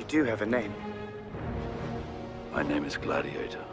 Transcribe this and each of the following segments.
do have a name. My name is Gladiator.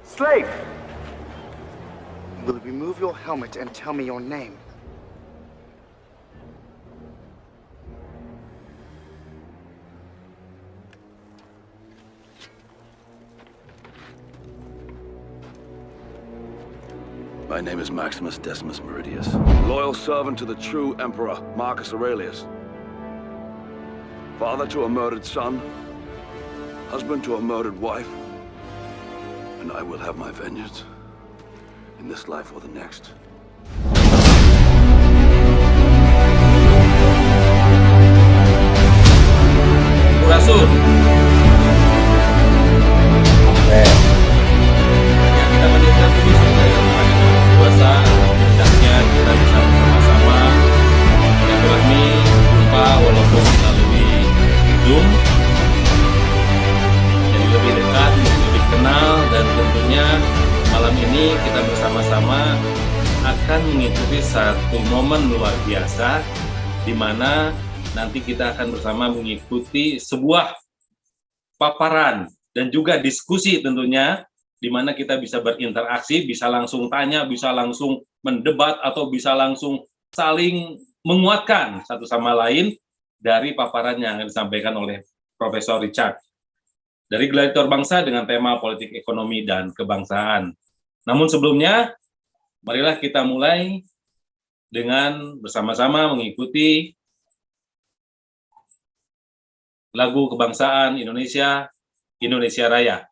Slave! Will you remove your helmet and tell me your name? My name is Maximus Decimus Meridius, loyal servant to the true Emperor Marcus Aurelius. Father to a murdered son, husband to a murdered wife, and I will have my vengeance in this life or the next. Rasul. Yang kita panjatkan puji syukur kepada Yang Maha Kuasa, hendaknya kita bisa bersama-sama silaturahmi jumpa walaupun melalui Zoom, jadi lebih dekat, lebih kenal, dan tentunya malam ini kita bersama-sama akan mengikuti satu momen luar biasa di mana nanti kita akan bersama mengikuti sebuah paparan dan juga diskusi tentunya, di mana kita bisa berinteraksi, bisa langsung tanya, bisa langsung mendebat, atau bisa langsung saling menguatkan satu sama lain dari paparan yang akan disampaikan oleh Profesor Richard dari Gladiator Bangsa dengan tema politik ekonomi dan kebangsaan. Namun sebelumnya, marilah kita mulai dengan bersama-sama mengikuti lagu kebangsaan Indonesia, Indonesia Raya.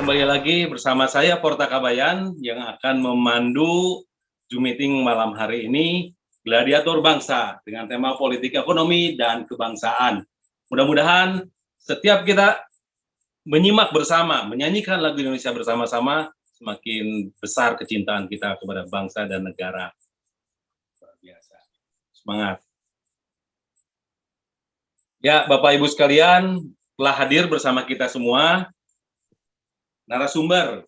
kembali lagi bersama saya Porta Kabayan yang akan memandu Zoom meeting malam hari ini, Gladiator Bangsa, dengan tema politik ekonomi dan kebangsaan. Mudah-mudahan setiap kita menyimak bersama, menyanyikan lagu Indonesia bersama-sama, semakin besar kecintaan kita kepada bangsa dan negara. Luar biasa. Semangat. Ya, Bapak Ibu sekalian, telah hadir bersama kita semua narasumber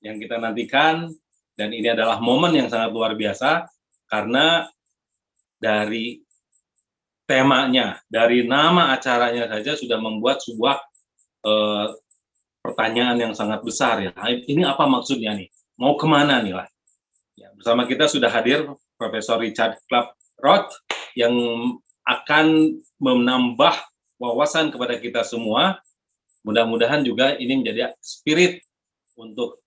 yang kita nantikan, dan ini adalah momen yang sangat luar biasa karena dari temanya, dari nama acaranya saja sudah membuat sebuah pertanyaan yang sangat besar ya. Ini apa maksudnya nih? Mau kemana nih lah? Ya, bersama kita sudah hadir Profesor Richard Klaproth yang akan menambah wawasan kepada kita semua. Mudah-mudahan juga ini menjadi spirit untuk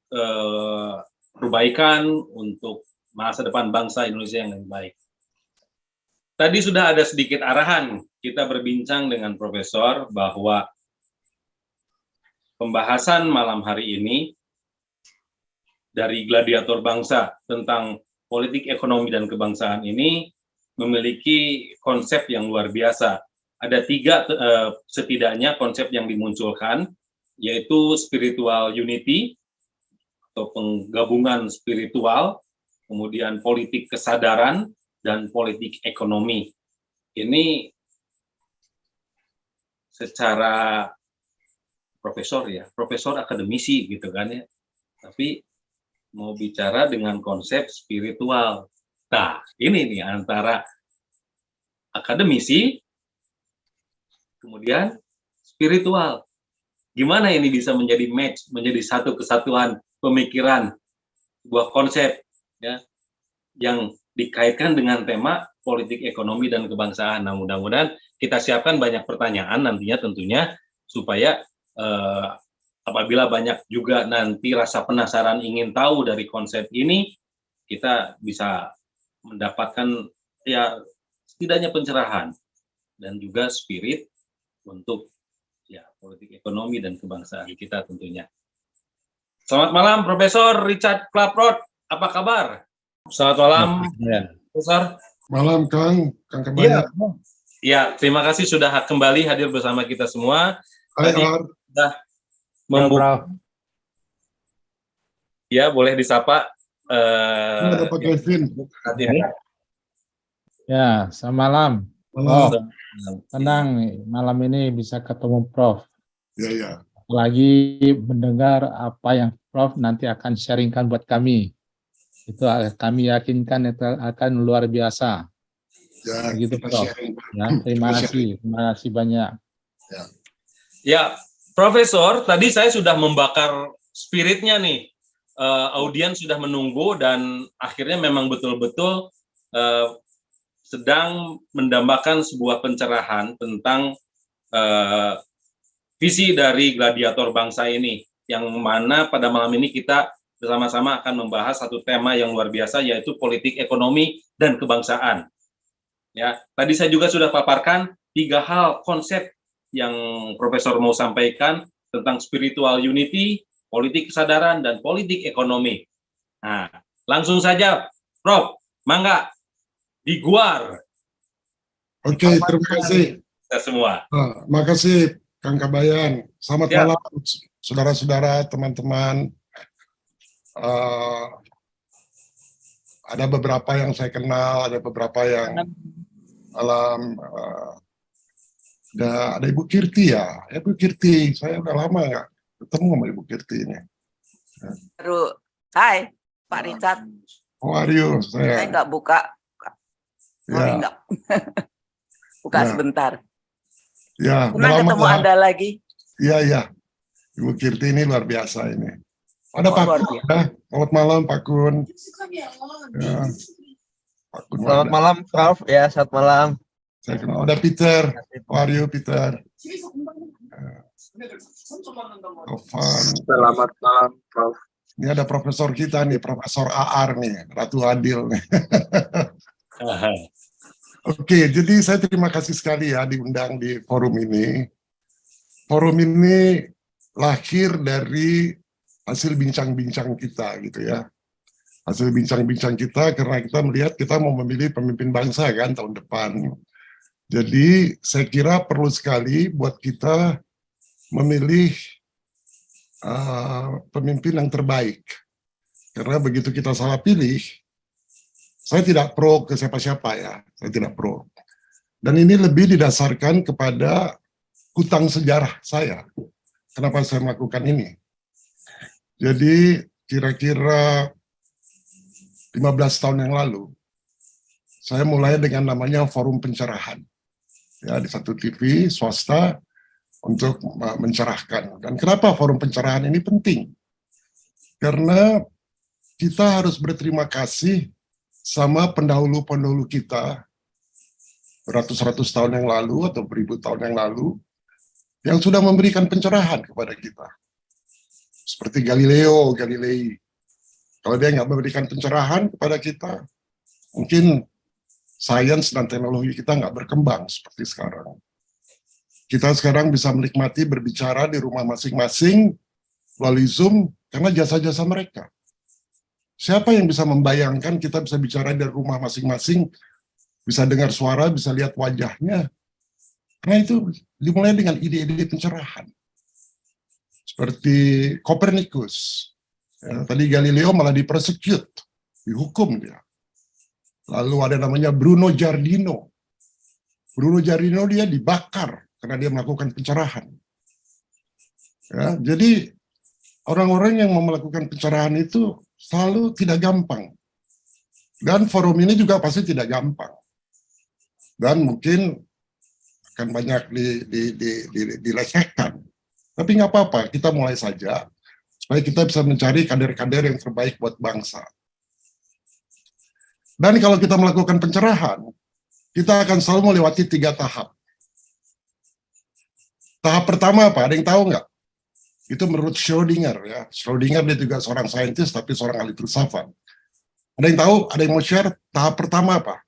perbaikan, untuk masa depan bangsa Indonesia yang lebih baik. Tadi sudah ada sedikit arahan, kita berbincang dengan Profesor bahwa pembahasan malam hari ini dari Gladiator Bangsa tentang politik ekonomi dan kebangsaan ini memiliki konsep yang luar biasa. Ada tiga setidaknya konsep yang dimunculkan, yaitu spiritual unity atau penggabungan spiritual, kemudian politik kesadaran, dan politik ekonomi. Ini secara profesor ya, profesor akademisi gitu kan ya, tapi mau bicara dengan konsep spiritual. Nah, ini nih antara akademisi kemudian spiritual. Gimana ini bisa menjadi match, menjadi satu kesatuan pemikiran, sebuah konsep ya yang dikaitkan dengan tema politik ekonomi dan kebangsaan. Nah, mudah-mudahan kita siapkan banyak pertanyaan nantinya tentunya supaya apabila banyak juga nanti rasa penasaran ingin tahu dari konsep ini, kita bisa mendapatkan ya setidaknya pencerahan dan juga spirit untuk ya politik ekonomi dan kebangsaan kita tentunya. Selamat malam Profesor Richard Klaproth, apa kabar? Selamat malam Profesor. Malam Kang Kabayan. Ya, terima kasih sudah kembali hadir bersama kita semua. Hai, Tadi sudah membuka. Ya, boleh disapa. Ada Pak Kevin. Ya, selamat malam. Malam. Tenang nih, malam ini bisa ketemu Prof. Ya. Lagi mendengar apa yang Prof nanti akan sharingkan buat kami. Itu kami yakinkan itu akan luar biasa. Ya, begitu kita Prof. sharing. Ya, terima kasih banyak. Ya, Profesor, tadi saya sudah membakar spiritnya nih. Audiens sudah menunggu dan akhirnya memang betul-betul sedang mendambakan sebuah pencerahan tentang visi dari Gladiator Bangsa ini, yang mana pada malam ini kita bersama-sama akan membahas satu tema yang luar biasa, yaitu politik ekonomi dan kebangsaan. Ya, tadi saya juga sudah paparkan 3 hal konsep yang Profesor mau sampaikan tentang spiritual unity, politik kesadaran, dan politik ekonomi. Nah, langsung saja, Prof, mangga. Diguar. Oke, terima kasih. Kita semua. Makasih Kang Kabayan. Selamat Ya. malam saudara-saudara, teman-teman. Ada beberapa yang saya kenal, ada beberapa yang ada Ibu Kirti ya. Ibu Kirti, saya udah lama nggak ketemu sama Ibu Kirti ini. Baru, hai Pak Richard, How are you? saya nggak buka, sorry Ya. nggak buka Ya. sebentar. Ya, Senang udah lama ketemu ya. Anda lagi. Iya. Ibu Kirti ini luar biasa ini. Ada Pak luar Kun, biasa. ya. Selamat malam Pak Kun. Ya. Pak Kun Selamat ada. malam, Prof. Ya, selamat malam. Saya kenal. Ada Peter. How are you, Peter? Tovan. Selamat malam, Prof. Ini ada profesor kita nih, Profesor Aar nih, Ratu Adil nih. Oke, jadi saya terima kasih sekali ya diundang di forum ini. Forum ini lahir dari hasil bincang-bincang kita gitu ya. Hasil bincang-bincang kita karena kita melihat kita mau memilih pemimpin bangsa kan tahun depan. Jadi saya kira perlu sekali buat kita memilih pemimpin yang terbaik. Karena begitu kita salah pilih, saya tidak pro ke siapa-siapa ya, saya tidak pro. Dan ini lebih didasarkan kepada hutang sejarah saya. Kenapa saya melakukan ini? Jadi kira-kira 15 tahun yang lalu, saya mulai dengan namanya Forum Pencerahan. Ya, di satu TV swasta untuk mencerahkan. Dan kenapa Forum Pencerahan ini penting? Karena kita harus berterima kasih sama pendahulu-pendahulu kita beratus-ratus tahun yang lalu atau beribu tahun yang lalu yang sudah memberikan pencerahan kepada kita. Seperti Galileo Galilei. Kalau dia nggak memberikan pencerahan kepada kita, mungkin sains dan teknologi kita nggak berkembang seperti sekarang. Kita sekarang bisa menikmati berbicara di rumah masing-masing melalui Zoom karena jasa-jasa mereka. Siapa yang bisa membayangkan kita bisa bicara dari rumah masing-masing, bisa dengar suara, bisa lihat wajahnya. Karena itu dimulai dengan ide-ide pencerahan. Seperti Copernicus. Ya, tadi Galileo malah dipersecute, dihukum dia. Lalu ada namanya Bruno Giardino. Bruno Giardino dia dibakar karena dia melakukan pencerahan. Ya, jadi orang-orang yang mau melakukan pencerahan itu selalu tidak gampang. Dan forum ini juga pasti tidak gampang. Dan mungkin akan banyak dilecehkan. Tapi nggak apa-apa, kita mulai saja. Supaya kita bisa mencari kader-kader yang terbaik buat bangsa. Dan kalau kita melakukan pencerahan, kita akan selalu melewati 3 tahap. Tahap pertama apa? Ada yang tahu nggak? Itu menurut Schrödinger ya. Schrödinger dia juga seorang saintis tapi seorang ahli filsafat. Ada yang tahu? Ada yang mau share? Tahap pertama apa?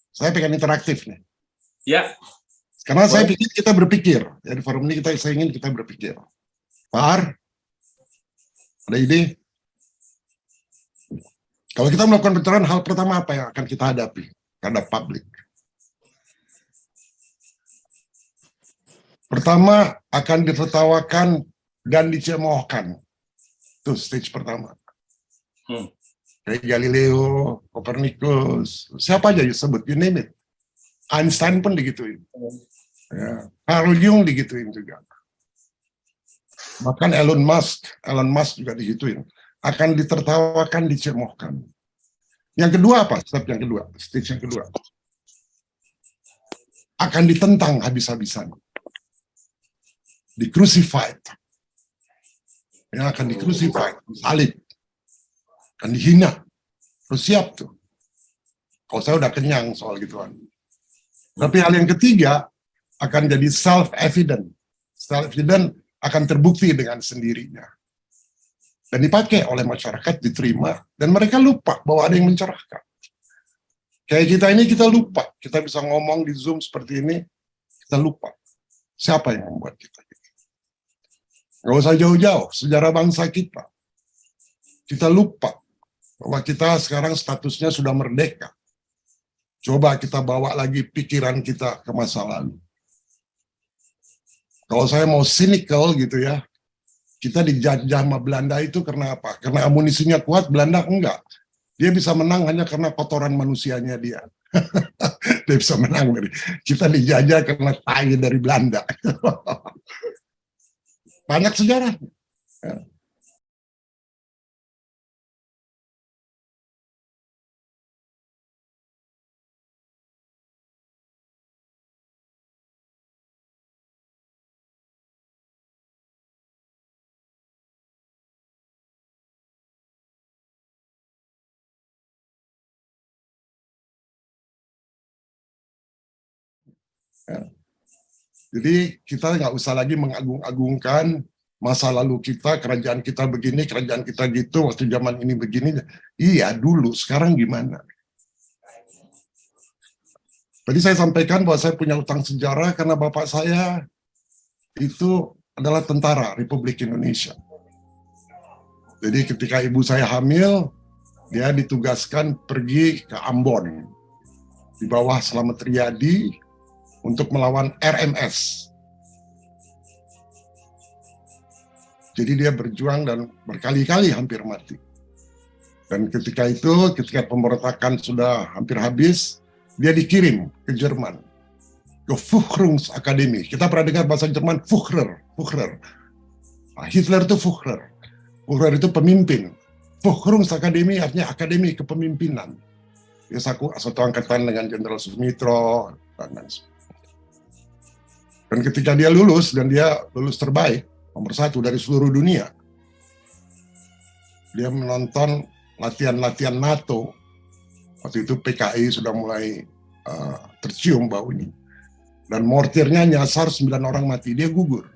Saya pengen interaktif nih. Ya. Karena saya pikir kita berpikir. Ya, di forum ini saya ingin kita berpikir. Pak, ada ide? Kalau kita melakukan pencerahan, hal pertama apa yang akan kita hadapi terhadap publik? Pertama, akan ditertawakan dan dicemoohkan. Itu stage pertama. Kayak Galileo, Copernicus, siapa aja you sebut, you name it. Einstein pun digituin. Ya. Carl Jung digituin juga. Bahkan Elon Musk juga digituin. Akan ditertawakan, dicemoohkan. Yang kedua apa? Step yang kedua, stage yang kedua. Akan ditentang habis-habisan. Di-crucified. Ya, akan di-crucified, disalib. Akan dihina. Terus siap tuh. Kalau saya udah kenyang soal gituan. Tapi hal yang ketiga, akan jadi self-evident. Self-evident akan terbukti dengan sendirinya. Dan dipakai oleh masyarakat, diterima, dan mereka lupa bahwa ada yang mencerahkan. Kayak kita ini, kita lupa. Kita bisa ngomong di Zoom seperti ini, kita lupa. Siapa yang membuat kita gitu? Nggak usah jauh-jauh, sejarah bangsa kita. Kita lupa bahwa kita sekarang statusnya sudah merdeka. Coba kita bawa lagi pikiran kita ke masa lalu. Kalau saya mau cynical gitu ya, kita dijajah sama Belanda itu karena apa? Karena amunisinya kuat, Belanda enggak. Dia bisa menang hanya karena kotoran manusianya dia. Dia bisa menang dari kita dijajah karena tai dari Belanda. Banyak sejarah. Ya. Ya. Jadi kita nggak usah lagi mengagung-agungkan masa lalu kita, kerajaan kita begini, kerajaan kita gitu, waktu zaman ini begini. Iya dulu, sekarang gimana? Tadi saya sampaikan bahwa saya punya utang sejarah karena bapak saya itu adalah tentara Republik Indonesia. Jadi ketika ibu saya hamil, dia ditugaskan pergi ke Ambon di bawah Slamet Riyadi untuk melawan RMS. Jadi dia berjuang dan berkali-kali hampir mati. Dan ketika itu, ketika pemberontakan sudah hampir habis, dia dikirim ke Jerman, ke Führungsakademie. Kita pernah dengar bahasa Jerman Führer. Nah, Hitler itu Führer. Führer itu pemimpin. Führungsakademie artinya akademi kepemimpinan. Dia satu angkatan dengan Jenderal Sumitro dan lain sebagainya. Dan ketika dia lulus, dan dia lulus terbaik, nomor 1 dari seluruh dunia, dia menonton latihan-latihan NATO. Waktu itu PKI sudah mulai tercium baunya. Dan mortirnya nyasar 9 orang mati, dia gugur.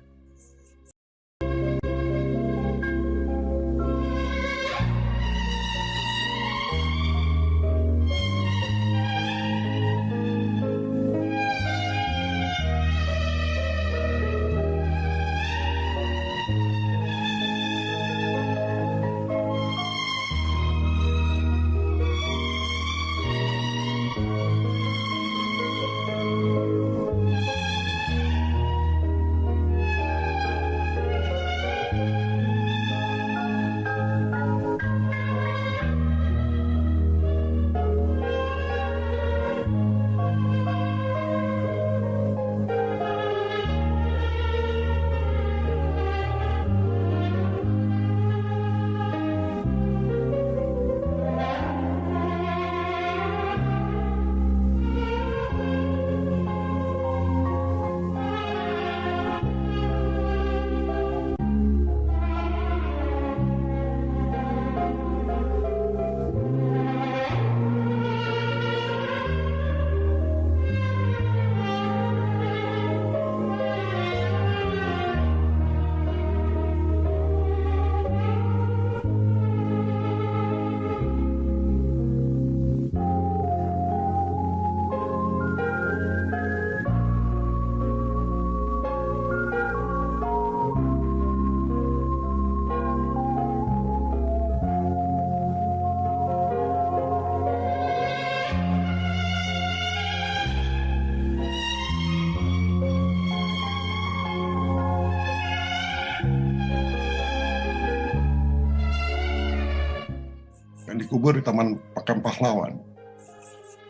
Dikubur di Taman Makam Pahlawan.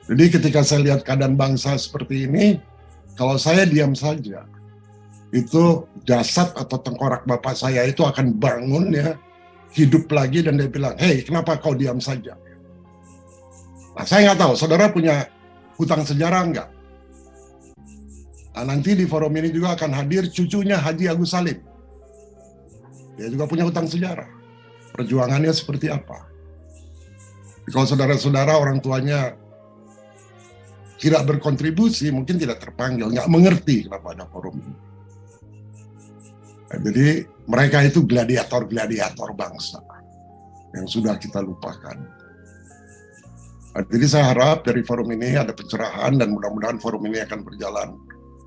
Jadi ketika saya lihat keadaan bangsa seperti ini, kalau saya diam saja, itu jasad atau tengkorak bapak saya itu akan bangun ya, hidup lagi, dan dia bilang, "Hei, kenapa kau diam saja?" Nah, saya nggak tahu, saudara punya hutang sejarah nggak? Nah, nanti di forum ini juga akan hadir cucunya Haji Agus Salim. Dia juga punya hutang sejarah. Perjuangannya seperti apa? Kalau saudara-saudara orang tuanya tidak berkontribusi, mungkin tidak terpanggil, nggak mengerti kenapa ada forum ini. Nah, jadi mereka itu gladiator-gladiator bangsa yang sudah kita lupakan. Nah, jadi saya harap dari forum ini ada pencerahan, dan mudah-mudahan forum ini akan berjalan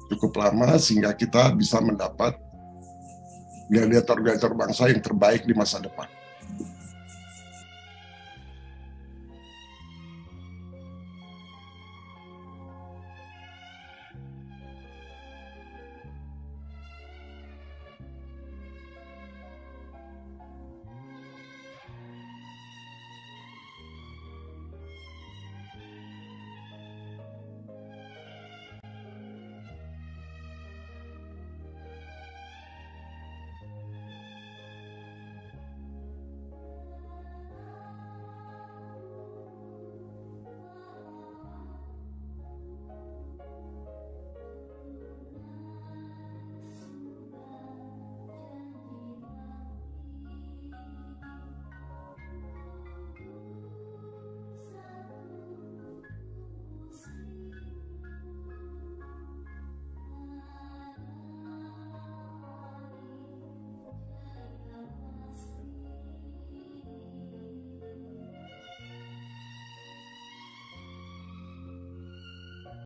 cukup lama sehingga kita bisa mendapat gladiator-gladiator bangsa yang terbaik di masa depan.